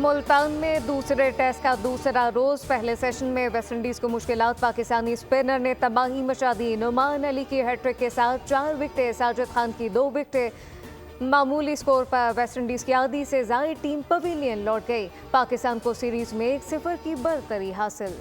मुल्तान में दूसरे टेस्ट का दूसरा रोज पहले सेशन में वेस्टइंडीज को मुश्किलात। पाकिस्तानी स्पिनर ने तबाही मचा दी। नुमान अली की हैट्रिक के साथ 4 विकेटें, साजिद खान की 2 विकेटें। मामूली स्कोर पर वेस्टइंडीज की आधी से ज्यादा टीम पवेलियन लौट गई। पाकिस्तान को सीरीज में 1-0 की बढ़तरी हासिल।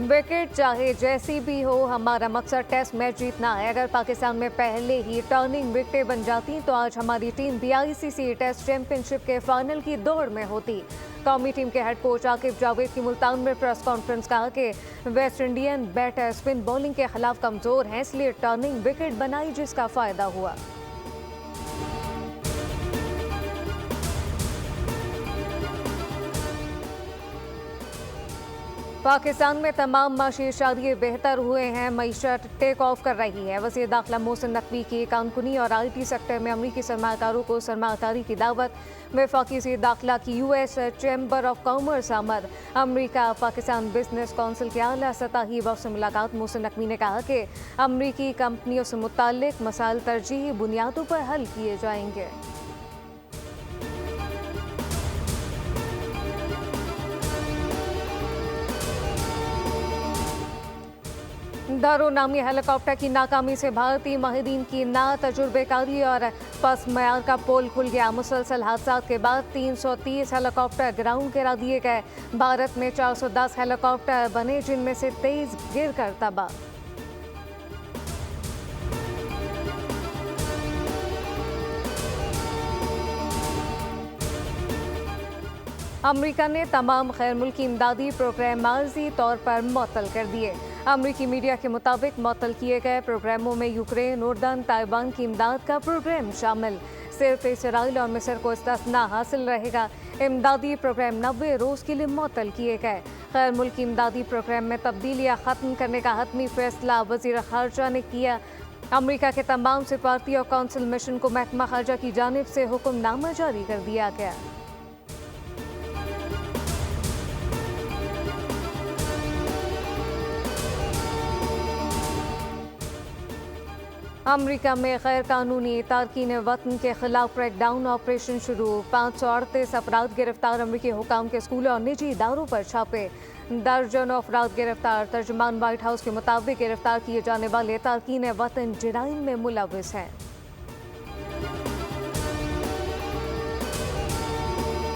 विकेट चाहे जैसी भी हो, हमारा मकसद टेस्ट मैच जीतना है। अगर पाकिस्तान में पहले ही टर्निंग विकेटें बन जाती तो आज हमारी टीम भी आईसीसी टेस्ट चैंपियनशिप के फाइनल की दौड़ में होती। कौमी टीम के हेड कोच आकिब जावेद की मुल्तान में प्रेस कॉन्फ्रेंस कहा कि West Indian batter spin bowling के खिलाफ कमजोर हैं, इसलिए टर्निंग विकेट बनाई जिसका फायदा हुआ। पाकिस्तान में तमाम माशी शादियाँ बेहतर हुए हैं, मईशत टेक ऑफ कर रही है। वज़ीर दाखिला मोहसिन नकवी की कानकुनी और IT सेक्टर में अमरीकी सरमाकारों को सरमाकारी की दावत। वफाकी वज़ीर दाखिला की US चैम्बर ऑफ कॉमर्स आमद। अमरीका पाकिस्तान बिजनेस कौंसिल के आला सतही वक्त से मुलाकात। मोहसिन नकवी ने कहा कि अमरीकी कंपनियों से मुताल्लिक मसाइल तरजीही बुनियादों पर हल किए जाएंगे। दारो नामी हेलीकॉप्टर की नाकामी से भारतीय माहिरीन की ना तजुर्बेकारी और पस मयार का पोल खुल गया। मुसलसल हादसा के बाद 330 हेलीकॉप्टर ग्राउंड गिरा दिए गए। भारत में 410 हेलीकॉप्टर बने, जिनमें से 23 गिर कर तबाह। अमरीका ने तमाम गैर मुल्की इमदादी प्रोग्राम आर्जी तौर पर मुअत्तल कर दिए। अमरीकी मीडिया के मुताबिक मुअत्तल किए गए प्रोग्रामों में यूक्रेन, उर्दन, ताइवान की इमदाद का प्रोग्राम शामिल। सिर्फ इसराइल और मिस्र को इस्तिस्ना हासिल रहेगा। इमदादी प्रोग्राम 90 रोज़ के लिए मुअत्तल किए गए। गैर मुल्की इमदादी प्रोग्राम में तब्दीलियाँ ख़त्म करने का हतमी फैसला वज़ीर ख़ारजा ने किया। अमरीका के तमाम सिफारती और कौंसिल मिशन को महकमा ख़ारजा की जानिब से हुक्मनामा जारी कर दिया गया। अमरीका में गैर कानूनी तारकीन वतन के खिलाफ क्रैकडाउन ऑपरेशन शुरू। 538 अफराद गिरफ्तार। अमरीकी हुकाम के स्कूलों और निजी इदारों पर छापे। दर्जनों अफराद गिरफ्तार। तर्जुमान व्हाइट हाउस के मुताबिक गिरफ्तार किए जाने वाले तारकीन वतन जराइम में मुलविस हैं।